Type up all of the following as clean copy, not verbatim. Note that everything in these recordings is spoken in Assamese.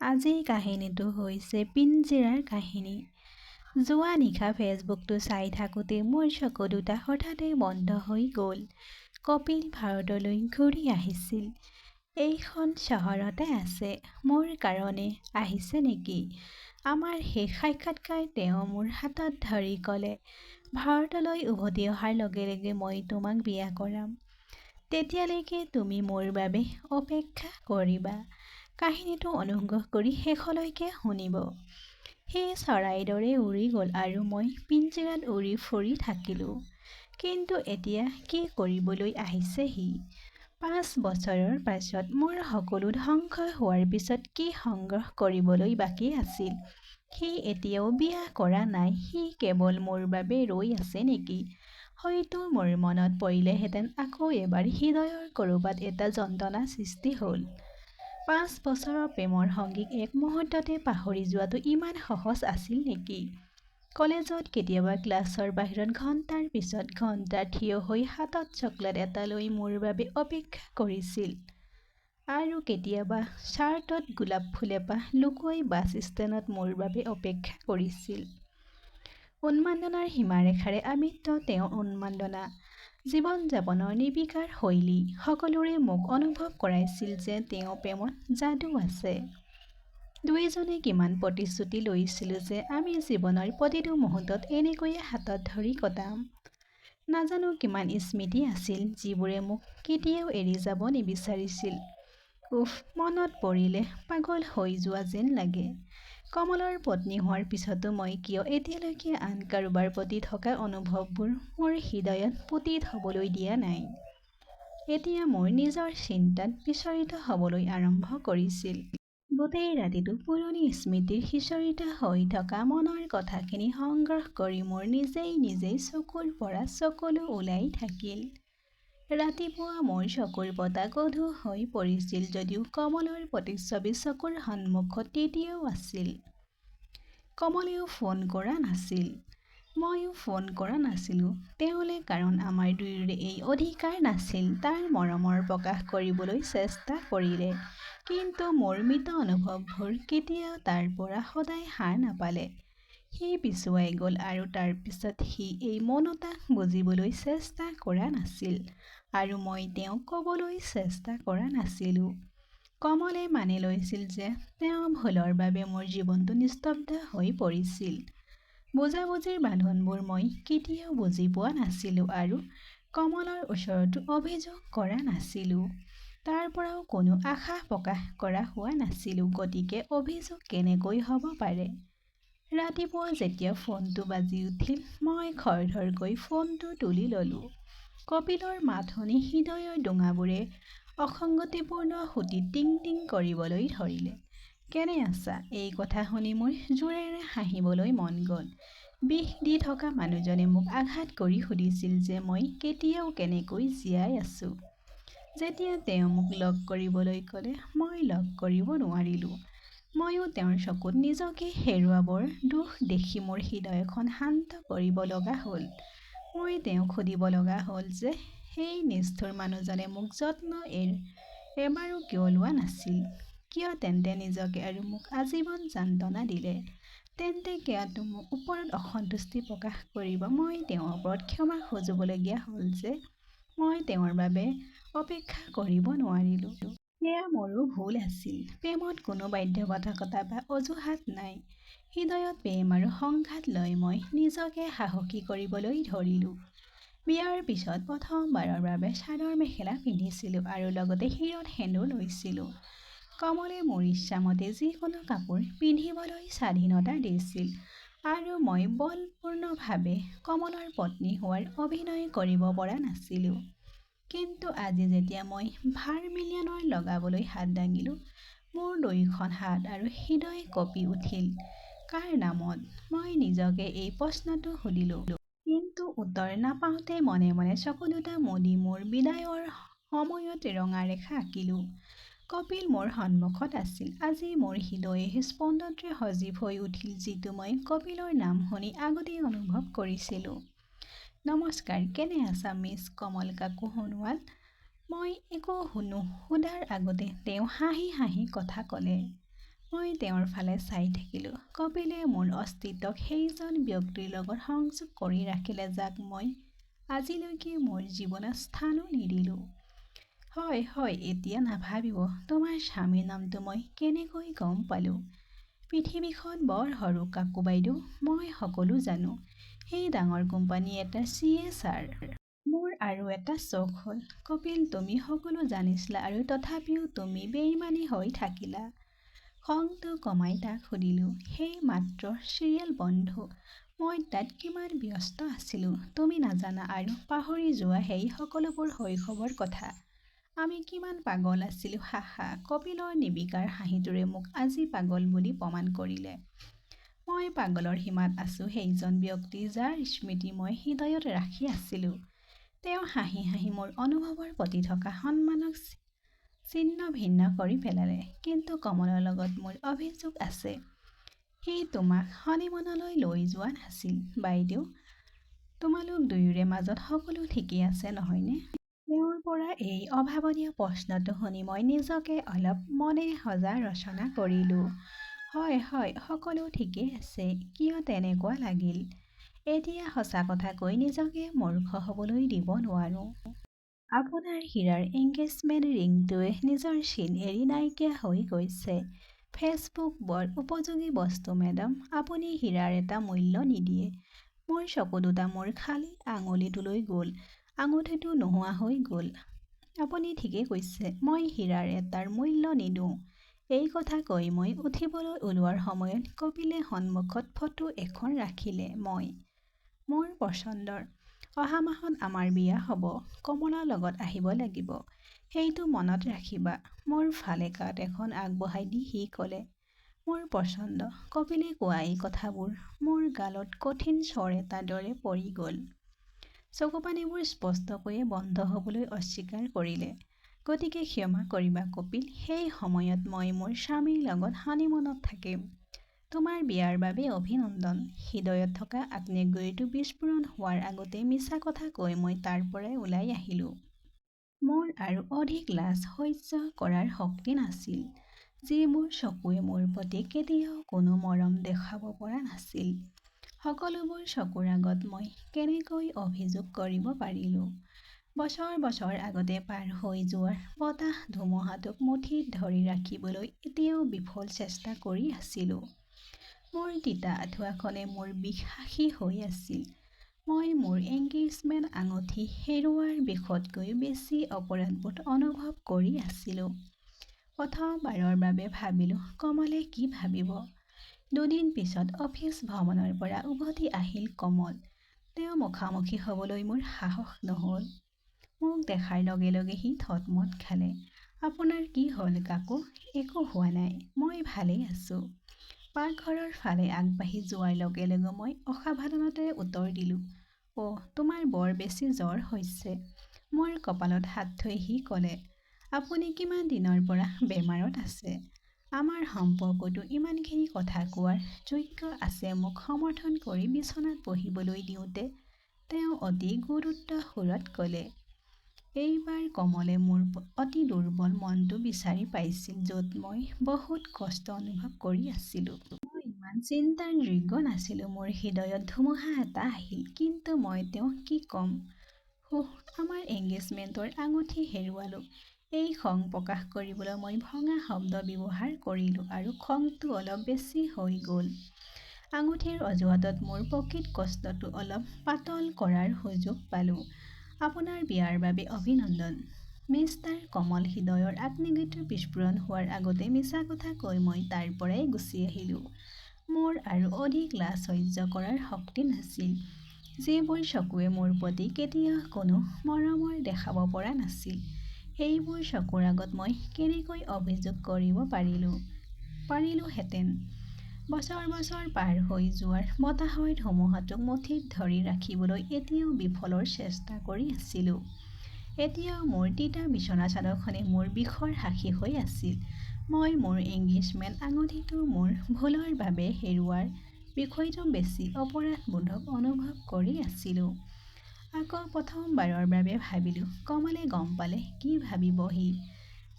আজিৰ কাহিনীটো হৈছে পিঞ্জিৰাৰ কাহিনী। যোৱা নিশা ফেচবুকটো চাই থাকোঁতে মোৰ চকু দুটা হঠাতে বন্ধ হৈ গ'ল। কপিল ভাৰতলৈ ঘূৰি আহিছিল। এইখন চহৰতে আছে। মোৰ কাৰণে আহিছে নেকি? আমাৰ শেষ সাক্ষাৎকাৰ তেওঁ মোৰ হাতত ধৰি ক'লে, ভাৰতলৈ উভতি অহাৰ লগে লগে মই তোমাক বিয়া কৰাম। তেতিয়ালৈকে তুমি মোৰ বাবে অপেক্ষা কৰিবা। কাহিনীটো অনুগ্ৰহ কৰি শেষলৈকে শুনিব। সি চৰাইৰ দৰে উৰি গ'ল আৰু মই পিঞ্জিৰাত উৰি ফুৰি থাকিলোঁ। কিন্তু এতিয়া কি কৰিবলৈ আহিছে সি? ৫ বছৰৰ পাছত মোৰ সকলো ধ্বংস হোৱাৰ পিছত কি সংগ্ৰহ কৰিবলৈ বাকী আছিল? সি এতিয়াও বিয়া কৰা নাই। সি কেৱল মোৰ বাবে ৰৈ আছে নেকি? হয়তো মোৰ মনত পৰিলেহেঁতেন আকৌ এবাৰ হৃদয়ৰ ক'ৰবাত এটা যন্ত্ৰণা সৃষ্টি হ'ল। ৫ বছৰৰ প্ৰেমৰ সংগীক এক মুহূৰ্ততে পাহৰি যোৱাটো ইমান সহজ আছিল নেকি? কলেজত কেতিয়াবা ক্লাছৰ বাহিৰত ঘণ্টাৰ পিছত ঘণ্টা থিয় হৈ হাতত চকলেট এটা লৈ মোৰ বাবে অপেক্ষা কৰিছিল। আৰু কেতিয়াবা শ্বাৰ্টত গোলাপ ফুল এপাহ লুকুৱাই বাছ ষ্টেণ্ডত মোৰ বাবে অপেক্ষা কৰিছিল। উন্মাদনাৰ সীমাৰেখাৰে আবৃত তেওঁৰ উন্মাদনা, জীৱন-যাপনৰ নিৰ্বিকাৰ শৈলী, সকলোৰে মোক অনুভৱ কৰাইছিল যে তেওঁৰ প্ৰেমত যাদু আছে। দুয়োজনে কিমান প্ৰতিশ্ৰুতি লৈছিলোঁ যে আমি জীৱনৰ প্ৰতিটো মুহূৰ্তত এনেকৈয়ে হাতত ধৰি কটাম। নাজানো কিমান স্মৃতি আছিল যিবোৰে মোক কেতিয়াও এৰি যাব নিবিচাৰিছিল। উফ, মনত পৰিলে পাগল হৈ যোৱা যেন লাগে। কমলৰ পত্নী হোৱাৰ পিছতো মই কিয় এতিয়ালৈকে আন কাৰোবাৰ প্ৰতি থকা অনুভৱবোৰ মোৰ হৃদয়ত পুতি থবলৈ দিয়া নাই? এতিয়া মোৰ নিজৰ চিন্তাত বিচলিত হ'বলৈ আৰম্ভ কৰিছিল। গোটেই ৰাতিটো পুৰণি স্মৃতিৰ সিঁচৰিত হৈ থকা মনৰ কথাখিনি সংগ্ৰহ কৰি মোৰ নিজেই চকুৰ পৰা চকুলো ওলাই থাকিল। ৰাতিপুৱা মোৰ চকুৰ পতা গধুৰ হৈ পৰিছিল যদিও কমলৰ প্ৰতিচ্ছবি চকুৰ সন্মুখত তেতিয়াও আছিল। কমলেও ফোন কৰা নাছিল। মইও ফোন কৰা নাছিলোঁ। তেওঁলৈ কাৰণ আমাৰ দুয়োৰে এই অধিকাৰ নাছিল। তাৰ মৰমৰ প্ৰকাশ কৰিবলৈ চেষ্টা কৰিলে। কিন্তু মোৰ মৃত অনুভৱবোৰ কেতিয়াও তাৰ পৰা সদায় হাৰ নাপালে। সি পিছুৱাই গ'ল আৰু তাৰ পিছত সি এই মৌনতাক বুজিবলৈ চেষ্টা কৰা নাছিল। আৰু মই তেওঁক ক'বলৈ চেষ্টা কৰা নাছিলোঁ। কমলে মানি লৈছিল যে তেওঁৰ ভুলৰ বাবে মোৰ জীৱনটো নিস্তব্ধ হৈ পৰিছিল। বুজাবুজিৰ বান্ধোনবোৰ মই কেতিয়াও বুজি পোৱা নাছিলোঁ আৰু কমলৰ ওচৰতো অভিযোগ কৰা নাছিলোঁ। তাৰ পৰাও কোনো আশা প্ৰকাশ কৰা হোৱা নাছিল। গতিকে অভিযোগ কেনেকৈ হ'ব পাৰে? ৰাতিপুৱা যেতিয়া ফোনটো বাজি উঠিল, মই খৰধৰকৈ ফোনটো তুলি ল'লোঁ। কপিলৰ মাত শুনি হৃদয়ৰ ডোঙাবোৰে অসঙ্গতিপূৰ্ণ সুঁতিত টিং টিং কৰিবলৈ ধৰিলে। কেনে আছা? এই কথা শুনি মোৰ জোৰেৰে হাঁহিবলৈ মন গ'ল। বিষ দি থকা মানুহজনে মোক আঘাত কৰি সুধিছিল যে মই এতিয়াও কেনেকৈ জীয়াই আছোঁ। যেতিয়া তেওঁ মোক লগ কৰিবলৈ ক'লে, মই লগ কৰিব নোৱাৰিলোঁ। মইও তেওঁৰ চকুত নিজকে হেৰুৱাবৰ দুখ দেখি মোৰ হৃদয়খন শান্ত কৰিব লগা হ'ল। মই তেওঁক সুধিব লগা হ'ল যে সেই নিষ্ঠুৰ মানুহজনে মোক যত্ন এবাৰো কিয় লোৱা নাছিল? কিয় তেন্তে নিজকে আৰু মোক আজীৱন যন্ত্ৰণা দিলে? তেন্তে কিয় মোৰ ওপৰত অসন্তুষ্টি প্ৰকাশ কৰিব? মই তেওঁৰ ওপৰত ক্ষমা খুজিবলগীয়া হ'ল যে মই তেওঁৰ বাবে অপেক্ষা কৰিব নোৱাৰিলোঁ। সেয়া মোৰো ভুল আছিল। প্ৰেমত কোনো বাধ্যবাধকতা বা অজুহাত নাই। হৃদয়ত প্ৰেম আৰু সংঘাত লৈ মই নিজকে সাহসী কৰিবলৈ ধৰিলোঁ। বিয়াৰ পিছত প্ৰথমবাৰৰ বাবে চাদৰ-মেখেলা পিন্ধিছিলোঁ আৰু লগতে শিৰত সেন্দুৰ লৈছিলোঁ। কমলে মোৰ ইচ্ছামতে যিকোনো কাপোৰ পিন্ধিবলৈ স্বাধীনতা দিছিল আৰু মই বলপূৰ্ণভাৱে কমলৰ পত্নী হোৱাৰ অভিনয় কৰিব পৰা নাছিলোঁ। কিন্তু আজি যেতিয়া মই ভাৰ্মিলিয়নৰ লগাবলৈ হাত দাঙিলোঁ, মোৰ দুয়োখন হাত আৰু হৃদয় কঁপি উঠিল। কাৰ নামত? মই নিজকে এই প্ৰশ্নটো সুধিলোঁ। কিন্তু উত্তৰ নাপাওঁতে মনে মনে চকু দুটা মুদি মোৰ বিদায়ৰ সময়ত ৰঙা ৰেখা আঁকিলোঁ। কপিল মোৰ সন্মুখত আছিল। আজি মোৰ হৃদয়ে স্পন্দনৰে সজীৱ হৈ উঠিল যিটো মই কপিলৰ নাম শুনি আগতেই অনুভৱ কৰিছিলোঁ। নমস্কাৰ, কেনে আছা মিছ কমল কাকু সোণোৱাল? মই একো নুসুধাৰ আগতে তেওঁ হাঁহি হাঁহি কথা ক'লে। মই তেওঁৰ ফালে চাই থাকিলোঁ। কপিলে মোৰ অস্তিত্বক সেইজন ব্যক্তিৰ লগত সংযোগ কৰি ৰাখিলে যাক মই আজিলৈকে মোৰ জীৱনত স্থানো নিদিলোঁ। হয় হয়, এতিয়া নাভাবিব। তোমাৰ স্বামীৰ নামটো মই কেনেকৈ গম পালোঁ? পৃথিৱীখন বৰ সৰু কাকু বাইদেউ, মই সকলো জানো। সেই ডাঙৰ কোম্পানী এটাৰ CSR। মোৰ আৰু এটা চখ হ'ল, কপিল তুমি সকলো জানিছিলা আৰু তথাপিও তুমি বেইমানি হৈ থাকিলা। খংটো কমাই তাক সুধিলোঁ, সেই মাত্ৰ চিৰিয়েল বন্ধু। মই তাত কিমান ব্যস্ত আছিলোঁ তুমি নাজানা আৰু পাহৰি যোৱা সেই সকলোবোৰ শৈশৱৰ কথা। আমি কিমান পাগল আছিলোঁ, হাহা। কপিলৰ নিৰ্বিকাৰ হাঁহিটোৰে মোক আজি পাগল বুলি প্ৰমাণ কৰিলে। মই পাগলৰ সীমাত আছোঁ, সেইজন ব্যক্তি যাৰ স্মৃতি মই হৃদয়ত ৰাখি আছিলোঁ। তেওঁ হাঁহি হাঁহি মোৰ অনুভৱৰ প্ৰতি থকা সন্মানক ছিন্ন ভিন্ন কৰি পেলালে। কিন্তু কমলৰ লগত মোৰ অভিযোগ আছে। সি তোমাক হনিমুনলৈ লৈ যোৱা নাছিল। বাইদেউ, তোমালোক দুয়োৰে মাজত সকলো ঠিকেই আছে নহয়নে? তেওঁৰ পৰা এই অভাৱনীয় প্ৰশ্নটো শুনি মই নিজকে অলপ মনে সজা ৰচনা কৰিলোঁ। হয় হয়, সকলো ঠিকেই আছে। কিয় তেনেকুৱা লাগিল? এতিয়া সঁচা কথা কৈ নিজকে মূৰ্খ হ'বলৈ দিব নোৱাৰোঁ। আপোনাৰ হীৰাৰ এংগেজমেণ্ট ৰিংটোৱে নিজৰ চিন এৰি নাইকিয়া হৈ গৈছে। ফেচবুক বৰ উপযোগী বস্তু মেডাম। আপুনি হীৰাৰ এটা মূল্য নিদিয়ে। মোৰ চকু দুটা মোৰ খালী আঙুলিটোলৈ গ'ল। আঙুঠিটো নোহোৱা হৈ গ'ল। আপুনি ঠিকেই কৈছে, মই হীৰাৰ এটাৰ মূল্য নিদিওঁ। এই কথা কৈ মই উঠিবলৈ ওলোৱাৰ সময়ত কপিলে সন্মুখত ফটো এখন ৰাখিলে। মোৰ পচন্দৰ। অহা মাহত আমাৰ বিয়া হ'ব। কমলৰ লগত আহিব লাগিব। সেইটো মনত ৰাখিবা। মোৰ ফালে কাৰ্ড এখন আগবঢ়াই দি সি ক'লে, মোৰ পচন্দ। কপিলে কোৱা এই কথাবোৰ মোৰ গালত কঠিন চৰ এটাৰ দৰে পৰি গ'ল। চকুপানীবোৰ স্পষ্টকৈয়ে বন্ধ হ'বলৈ অস্বীকাৰ কৰিলে। গতিকে ক্ষমা কৰিবা কপিল, সেই সময়ত মই মোৰ স্বামীৰ লগত হানিমুনত থাকিম। তোমাৰ বিয়াৰ বাবে অভিনন্দন। হৃদয়ত থকা আগ্নেয়গিৰিটো বিস্ফোৰণ হোৱাৰ আগতে মিছা কথা কৈ মই তাৰ পৰাই ওলাই আহিলোঁ। মোৰ আৰু অধিক লাজ সহ্য কৰাৰ শক্তি নাছিল। যিবোৰ চকুৱে মোৰ প্ৰতি কেতিয়াও কোনো মৰম দেখুৱাব পৰা নাছিল, সকলোবোৰ চকুৰ আগত মই কেনেকৈ অভিযোগ কৰিব পাৰিলোঁ? বছৰ বছৰ আগতে পাৰ হৈ যোৱাৰ বতাহ ধুমুহাটোক মুঠিত ধৰি ৰাখিবলৈ এতিয়াও বিফল চেষ্টা কৰি আছিলোঁ। মোৰ তিতা আঁঠুৱাখনে মোৰ বিশ্বাসী হৈ আছিল। মই মোৰ এংগেজমেণ্ট আঙুঠি হেৰুওৱাৰ বিষতকৈ বেছি অপৰাধবোধ অনুভৱ কৰি আছিলোঁ। প্ৰথমবাৰৰ বাবে ভাবিলোঁ, কমলে কি ভাবিব? দুদিন পিছত অফিচ ভ্ৰমণৰ পৰা উভতি আহিল কমল। তেওঁ মুখামুখি হ'বলৈ মোৰ সাহস নহ'ল। মোক দেখাৰ লগে লগে সি থতমত খালে। আপোনাৰ কি হ'ল কাকু? একো হোৱা নাই, মই ভালেই আছোঁ। পাকঘৰৰ ফালে আগবাঢ়ি যোৱাৰ লগে লগে মই অসাৱধানতাৰে উত্তৰ দিলোঁ, অ', তোমাৰ বৰ বেছি জ্বৰ হৈছে। মোৰ কপালত হাত থৈ সি ক'লে, আপুনি কিমান দিনৰ পৰা বেমাৰত আছে? আমাৰ সম্পৰ্কটো ইমানখিনি কথা কোৱাৰ যোগ্য আছে মোক সমৰ্থন কৰি বিচনাত বহিবলৈ দিওঁতে তেওঁ অতি গুৰুত্ব সুৰত ক'লে, এইবাৰ কমলে মোৰ অতি দুৰ্বল মনটো বিচাৰি পাইছিল য'ত মই বহুত কষ্ট অনুভৱ কৰি আছিলোঁ। মই ইমান চিন্তাৰ যোগ্য নাছিলোঁ। মোৰ হৃদয়ত ধুমুহা এটা আহিল। কিন্তু মই তেওঁক কি ক'ম? আমাৰ এংগেজমেণ্টৰ আঙুঠি হেৰুৱালোঁ। এই খং প্ৰকাশ কৰিবলৈ মই ভঙা শব্দ ব্যৱহাৰ কৰিলোঁ আৰু খংটো অলপ বেছি হৈ গ'ল। আঙুঠিৰ অজুহাতত মোৰ প্ৰকৃত কষ্টটো অলপ পাতল কৰাৰ সুযোগ পালোঁ। আপোনাৰ বিয়াৰ বাবে অভিনন্দন। মিষ্টাৰ কমল হৃদয়ৰ আগ্নেয়গিৰিটো বিস্ফোৰণ হোৱাৰ আগতে মিছা কথা কৈ মই তাৰ পৰাই গুচি আহিলোঁ। মোৰ আৰু অধিক লাজ সহ্য কৰাৰ শক্তি নাছিল। যিবোৰ চকুৱে মোৰ প্ৰতি কেতিয়াও কোনো মৰমৰ দেখাব পৰা নাছিল, সেইবোৰ চকুৰ আগত মই কেনেকৈ অভিযোগ কৰিব পাৰিলোঁহেঁতেন? বছৰ বছৰ পাৰ হৈ যোৱাৰ বতাহৰ ধুমুহাটোক মুঠিত ধৰি ৰাখিবলৈ এতিয়াও বিফলৰ চেষ্টা কৰি আছিলোঁ। এতিয়াও মোৰ তিতা বিছনা চাদৰখনে মোৰ বিষৰ সাক্ষী হৈ আছিল। মই মোৰ এংগেজমেণ্ট আঙুঠিটো মোৰ ভুলৰ বাবে হেৰুওৱাৰ বিষয়টো বেছি অপৰাধবোধক অনুভৱ কৰি আছিলোঁ। আকৌ প্ৰথমবাৰৰ বাবে ভাবিলোঁ, কমলে গম পালে কি ভাবিব সি?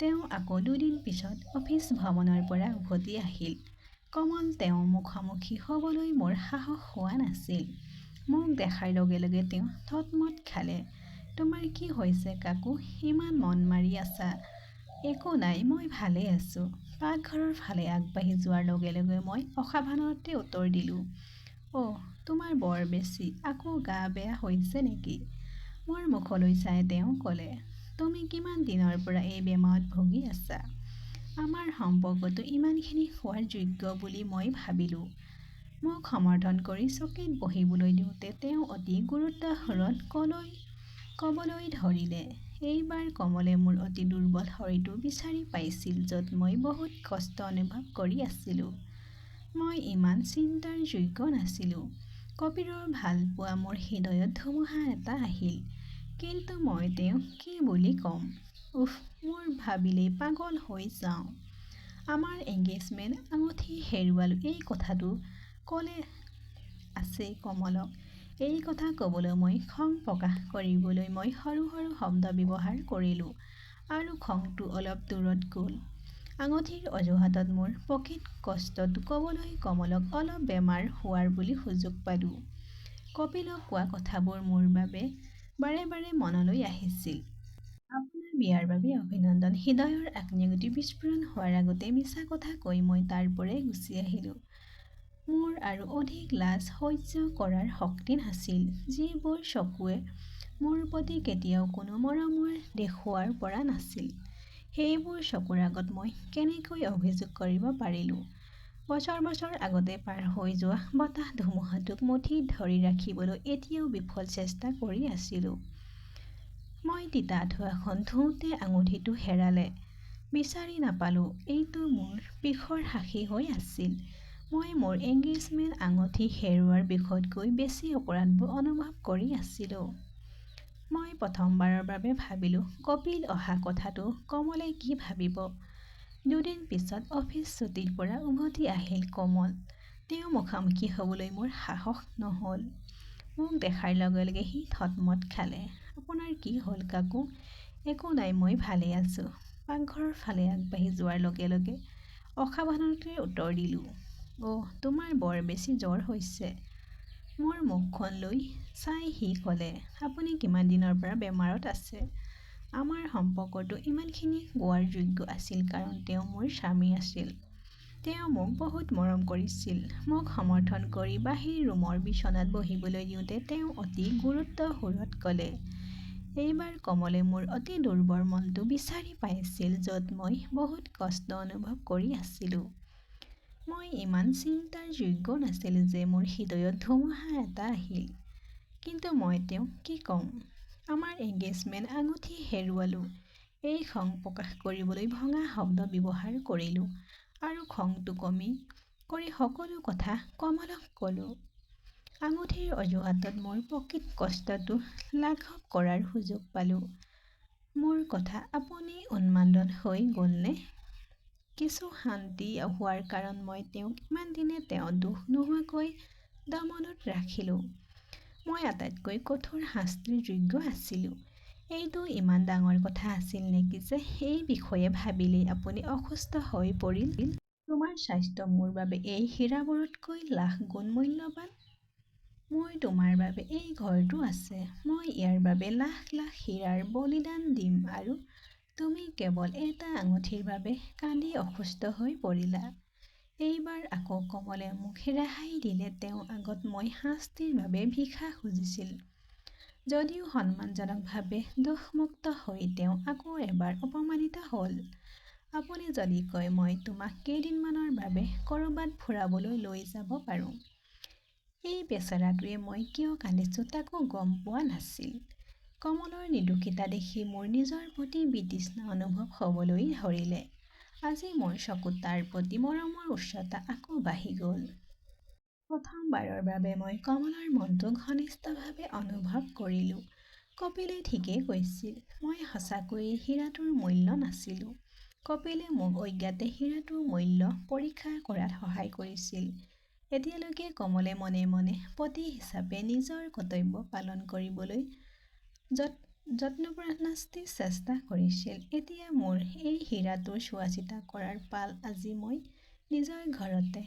তেওঁ আকৌ 2 দিন পিছত অফিচ ভ্ৰমণৰ পৰা উভতি আহিল। কমল তেওঁৰ মুখামুখি হ'বলৈ মোৰ সাহস হোৱা নাছিল। মোক দেখাৰ লগে লগে তেওঁ থতমত খালে। তোমাৰ কি হৈছে কাকু, ইমান মন মাৰি আছা? একো নাই, মই ভালে আছোঁ। পাকঘৰৰ ফালে আগবাঢ়ি যোৱাৰ লগে লগে মই অসাৱধানতে উত্তৰ দিলোঁ, অ' তোমাৰ বৰ বেছি, আকৌ গা বেয়া হৈছে নেকি? মোৰ মুখলৈ চাই তেওঁ ক'লে, তুমি কিমান দিনৰ পৰা এই বেমাৰত ভুগি আছা? আমাৰ সম্পৰ্কটো ইমানখিনি হোৱাৰ যোগ্য বুলি মই ভাবিলোঁ। মোক সমৰ্থন কৰি চকীত বহিবলৈ দিওঁতে তেওঁ অতি গুৰুত্ব সুৰত ক'বলৈ ধৰিলে, এইবাৰ কমলে মোৰ অতি দুৰ্বল শৰীৰটো বিচাৰি পাইছিল য'ত মই বহুত কষ্ট অনুভৱ কৰি আছিলোঁ। মই ইমান চিন্তাৰ যোগ্য নাছিলোঁ। কপিলৰ ভালপোৱা মোৰ হৃদয়ত ধুমুহা এটা আহিল। কিন্তু মই তেওঁক কি বুলি ক'ম? উফ, মোৰ ভাবিলেই পাগল হৈ যাওঁ। আমাৰ এংগেজমেণ্ট আঙুঠি হেৰুৱালোঁ এই কথাটো ক'লে আছে কমলক। এই কথা ক'বলৈ মই খং প্ৰকাশ কৰিবলৈ মই সৰু সৰু শব্দ ব্যৱহাৰ কৰিলোঁ আৰু খংটো অলপ দূৰত গ'ল। আঙুঠিৰ অজুহাতত মোৰ প্ৰকৃত কষ্টটো ক'বলৈ কমলক অলপ বেমাৰ হোৱাৰ বুলি সুযোগ পালোঁ। কপিলক কোৱা কথাবোৰ মোৰ বাৰে বাৰে মনলৈ আহিছিল। আপোনাৰ বিয়াৰ বাবে অভিনন্দন। হৃদয়ৰ আগ্নেয়গিৰি বিস্ফোৰণ হোৱাৰ আগতে মিছা কথা কৈ মই তাৰ পৰাই গুচি আহিলোঁ। মোৰ আৰু অধিক লাজ সহ্য কৰাৰ শক্তি নাছিল। যিবোৰ চকুৱে মোৰ প্ৰতি কেতিয়াও কোনো মৰমৰ দেখুওৱাৰ পৰা নাছিল, সেইবোৰ চকুৰ আগত মই কেনেকৈ অভিযোগ কৰিব পাৰিলোঁ? বছৰ বছৰ আগতে পাৰ হৈ যোৱা বতাহ ধুমুহাটোক মুঠিত ধৰি ৰাখিবলৈ এতিয়াও বিফল চেষ্টা কৰি আছিলোঁ। মই তিতা ধোঁৱাখন ধোওঁতে আঙুঠিটো হেৰালে। বিচাৰি নাপালোঁ। এইটো মোৰ বিষৰ সাক্ষী হৈ আছিল। মই মোৰ এংগেজমেণ্ট আঙুঠি হেৰুওৱাৰ বিষয়তকৈ বেছি অপৰাধবোধ অনুভৱ কৰি আছিলোঁ। মই প্ৰথমবাৰৰ বাবে ভাবিলোঁ, কপিল অহা কথাটো কমলে কি ভাবিব? 2 দিন পিছত অফিচ ছুটীৰ পৰা উভতি আহিল কমল। তেওঁৰ মুখামুখি হ'বলৈ মোৰ সাহস নহ'ল। মোক দেখাৰ লগে লগে সি থতমত খালে। আপোনাৰ কি হ'ল কাকু? একো নাই, মই ভালে আছোঁ। পাকঘৰৰ ফালে আগবাঢ়ি যোৱাৰ লগে লগে অসাৱধানতাৰে উত্তৰ দিলোঁ, অ' তোমাৰ বৰ বেছি জ্বৰ হৈছে। মোৰ মুখখনলৈ চাই সি ক'লে, আপুনি কিমান দিনৰ পৰা বেমাৰত আছে? আমাৰ সম্পৰ্কটো ইমানখিনি হোৱাৰ যোগ্য আছিল কাৰণ তেওঁ মোৰ স্বামী আছিল। তেওঁ মোক বহুত মৰম কৰিছিল। মোক সমৰ্থন কৰি বাহিৰ ৰুমৰ বিচনাত বহিবলৈ দিওঁতে তেওঁ অতি গুৰুত্ব সুৰত ক'লে, এইবাৰ কমলে মোৰ অতি দুৰ্বল মনটো বিচাৰি পাইছিল য'ত মই বহুত কষ্ট অনুভৱ কৰি আছিলোঁ। মই ইমান চিন্তাৰ যোগ্য নাছিলোঁ যে মোৰ হৃদয়ত ধুমুহা এটা আহিল। কিন্তু মই তেওঁক কি ক'ম? আমাৰ এংগেজমেণ্ট আঙুঠি হেৰুৱালোঁ। এই খং প্ৰকাশ কৰিবলৈ ভঙা শব্দ ব্যৱহাৰ কৰিলোঁ আৰু খংটো কমি কৰি সকলো কথা কমলক ক'লোঁ। আঙুঠিৰ অজুহাতত মোৰ প্ৰকৃত কষ্টটো লাঘৱ কৰাৰ সুযোগ পালোঁ। মোৰ কথা আপুনি উন্মাদন হৈ গ'লনে? কিছু শান্তি হোৱাৰ কাৰণ মই তেওঁক ইমান দিনে তেওঁৰ দোষ নোহোৱাকৈ দমনত ৰাখিলোঁ। মই আটাইতকৈ কঠোৰ শাস্তিৰ যোগ্য আছিলোঁ। এইটো ইমান ডাঙৰ কথা আছিল নেকি যে এই বিষয়ে ভাবিলেই আপুনি অসুস্থ হৈ পৰিল? তোমাৰ স্বাস্থ্য মোৰ বাবে এই হীৰাবোৰতকৈ লাখ গুণ মূল্যৱান। মোৰ তোমাৰ বাবে এই ঘৰটো আছে। মই ইয়াৰ বাবে লাখ লাখ হীৰাৰ বলিদান দিম আৰু তুমি কেৱল এটা আঙুঠিৰ বাবে কান্দি অসুস্থ হৈ পৰিলা। এইবাৰ আকৌ কমলে মোক ৰেহাই দিলে। তেওঁৰ আগত মই শাস্তিৰ বাবে ভিক্ষা খুজিছিল। যদিও সন্মানজনকভাৱে দোষমুক্ত হৈ তেওঁ আকৌ এবাৰ অপমানিত হ'ল। আপুনি যদি কয় মই তোমাক কেইদিনমানৰ বাবে ক'ৰবাত ফুৰাবলৈ লৈ যাব পাৰোঁ। এই বেচেৰাটোৱে মই কিয় কান্দিছোঁ তাকো গম পোৱা নাছিল। কমলৰ নিৰ্দোষিতা দেখি মোৰ নিজৰ প্ৰতি বিতৃষ্ণা অনুভৱ হ'বলৈ ধৰিলে। আজি মোৰ চকুত তাৰ প্ৰতি মৰমৰ উচ্চতা আকৌ বাঢ়ি গ'ল। প্ৰথমবাৰৰ বাবে মই কমলৰ মনটো ঘনিষ্ঠভাৱে অনুভৱ কৰিলোঁ। কপিলে ঠিকেই কৈছিল। মই সঁচাকৈয়ে হীৰাটোৰ মূল্য নাছিলোঁ। কপিলে মোক অজ্ঞাতে হীৰাটোৰ মূল্য পৰীক্ষা কৰাত সহায় কৰিছিল। এতিয়ালৈকে কমলে মনে মনে পতি হিচাপে নিজৰ কৰ্তব্য পালন কৰিবলৈ যত্নপ্ৰনাস্তি চেষ্টা কৰিছিল। এতিয়া মোৰ এই হীৰাটো চোৱা চিতা কৰাৰ পাল। আজি মই নিজৰ ঘৰতে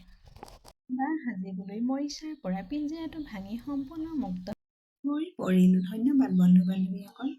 বাঁহ সাজিবলৈ মৰিচাৰ পৰা পিঞ্জিৰাটো ভাঙি সম্পূৰ্ণ মুক্ত হৈ পৰিলোঁ। ধন্যবাদ বন্ধু বান্ধৱীসকল।